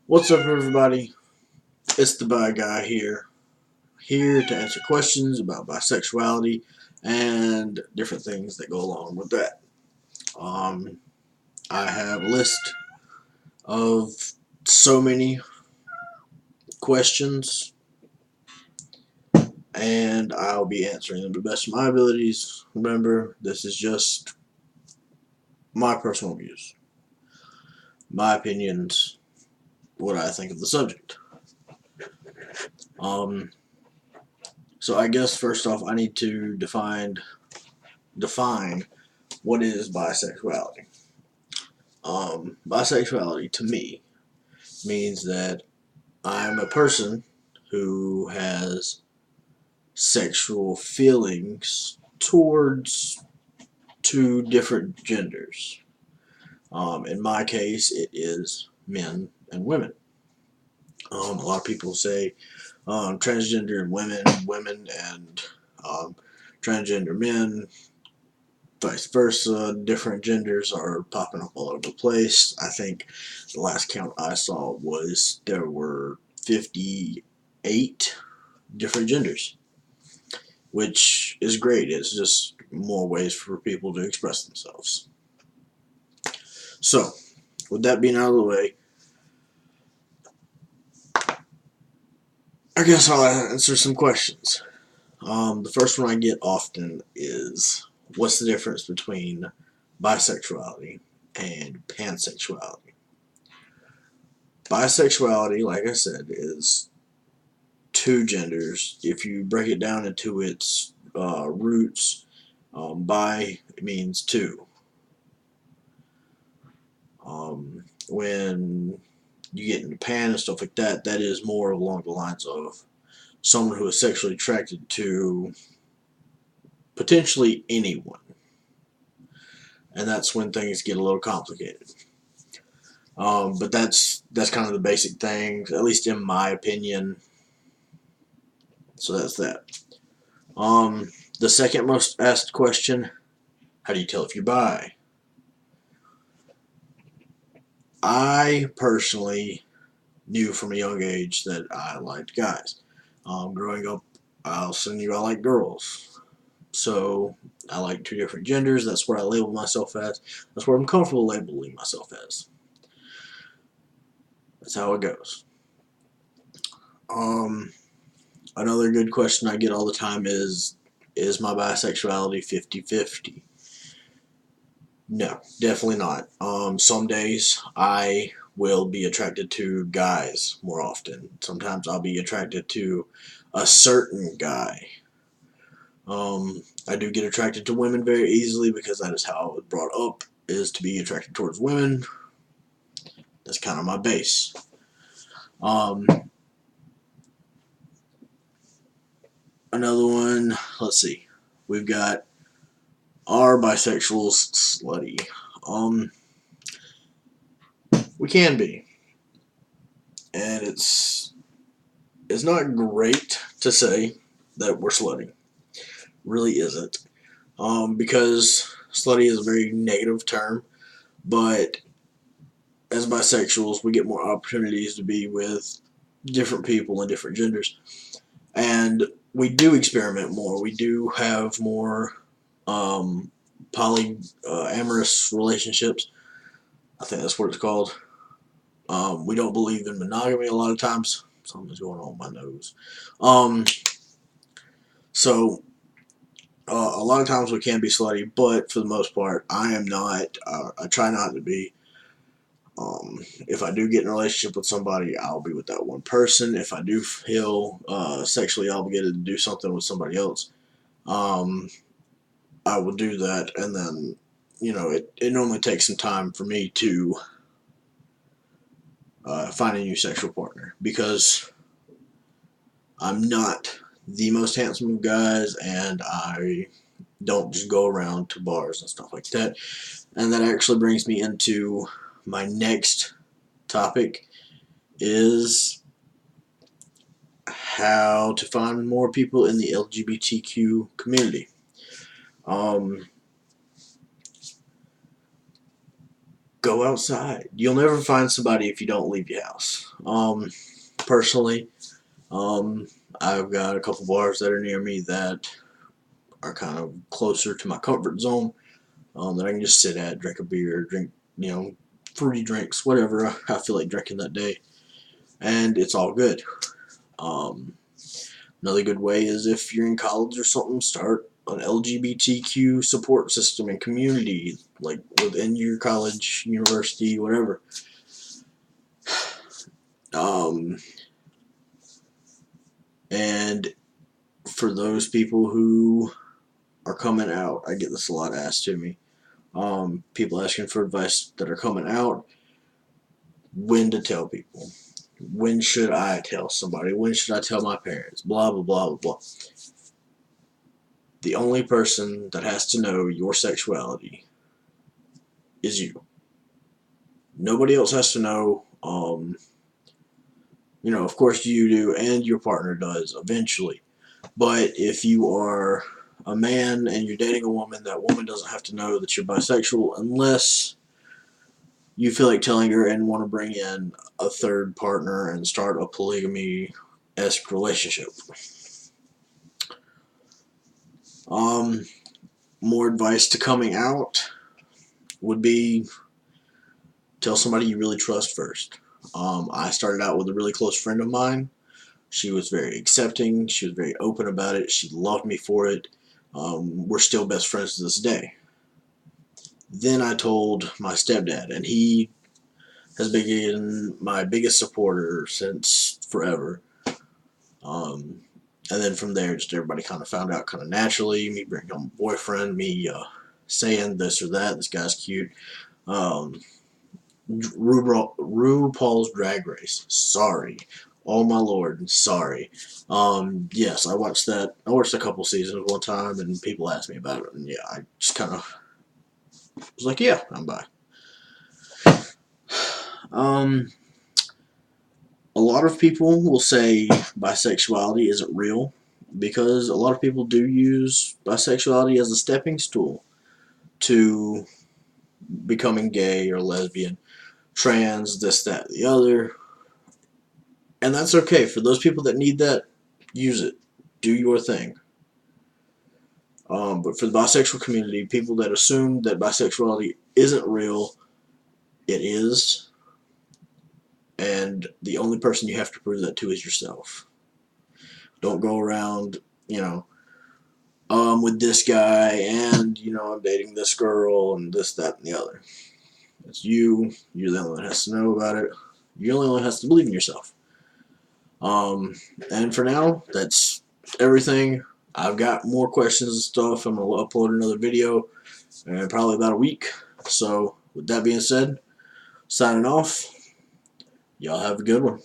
What's up, everybody? It's the Bi Guy here to answer questions about bisexuality and different things that go along with that. Um, I have a list of so many questions, and I'll be answering them to the best of my abilities. Remember, this is just my personal views, my opinions, what I think of the subject. Um, so I guess first off, I need to define what is bisexuality. Bisexuality to me means that I'm a person who has sexual feelings towards two different genders. In my case, it is men and women. A lot of people say transgender and women and um, transgender men, vice versa. Different genders are popping up all over the place. I think the last count I saw was there were 58 different genders, which is great. It's just more ways for people to express themselves. So, with that being out of the way, I guess I'll answer some questions. The first one I get often is, what's the difference between bisexuality and pansexuality? Bisexuality, like I said, is two genders. If you break it down into its roots, bi means two. When you get into pan and stuff like that, that is more along the lines of someone who is sexually attracted to potentially anyone. And that's when things get a little complicated. But that's kind of the basic thing, at least in my opinion. So that's that. The second most asked question: how do you tell if you're bi? I personally knew from a young age that I liked guys. Growing up, I also knew I liked girls. So I like two different genders. That's where I label myself as. That's where I'm comfortable labeling myself as. That's how it goes. Um, Another good question I get all the time is my bisexuality 50-50? No, definitely not. Some days I will be attracted to guys more often. Sometimes I'll be attracted to a certain guy. I do get attracted to women very easily because that is how I was brought up, is to be attracted towards women. That's kind of my base. Um, Another one, let's see. We've got, are bisexuals slutty? We can be. And it's not great to say that we're slutty. Really isn't. Because slutty is a very negative term, but as bisexuals, we get more opportunities to be with different people and different genders. And we do experiment more. We do have more polyamorous relationships. I think that's what it's called. We don't believe in monogamy a lot of times. Something's going on with my nose. Um, so a lot of times we can be slutty, but for the most part, I am not. I try not to be. If I do get in a relationship with somebody, I'll be with that one person. If I do feel sexually obligated to do something with somebody else, um, I will do that. And then, it normally takes some time for me to find a new sexual partner because I'm not the most handsome of guys, and I don't just go around to bars and stuff like that. And that actually brings me into my next topic, is how to find more people in the LGBTQ community. Um, go outside. You'll never find somebody if you don't leave your house. Personally, um, I've got a couple bars that are near me that are kind of closer to my comfort zone, that I can just sit at, drink a beer, drink, fruity drinks, whatever I feel like drinking that day, and it's all good. Um, Another good way is if you're in college or something, start an LGBTQ support system and community, like within your college, university, whatever. Um, and for those people who are coming out, I get this a lot asked to me. People asking for advice that are coming out, when to tell people. When should I tell somebody? When should I tell my parents? Blah, blah, blah, blah, blah. The only person that has to know your sexuality is you. Nobody else has to know. Of course you do, and your partner does eventually. But if you are a man and you're dating a woman, that woman doesn't have to know that you're bisexual unless you feel like telling her and want to bring in a third partner and start a polygamy-esque relationship. More advice to coming out would be tell somebody you really trust first. I started out with a really close friend of mine. She was very accepting. She was very open about it. She loved me for it. We're still best friends to this day. Then I told my stepdad, and he has been my biggest supporter since forever. And then from there, just everybody kind of found out kind of naturally. Me bringing home a boyfriend, me saying this or that. This guy's cute. RuPaul's Drag Race. Sorry. Oh my lord, sorry. Yes, I watched that. I watched a couple seasons one time, and people asked me about it, and yeah, I just kind of was like, yeah, I'm bi. A lot of people will say bisexuality isn't real because a lot of people do use bisexuality as a stepping stool to becoming gay or lesbian, trans, this, that, the other. And that's okay. For those people that need that, use it. Do your thing. But for the bisexual community, people that assume that bisexuality isn't real, it is. And the only person you have to prove that to is yourself. Don't go around, with this guy and, I'm dating this girl and this, that, and the other. It's you. You're the only one that has to know about it. You're the only one that has to believe in yourself. And for now, that's everything. I've got more questions and stuff. I'm going to upload another video in probably about a week. So, with that being said, signing off. Y'all have a good one.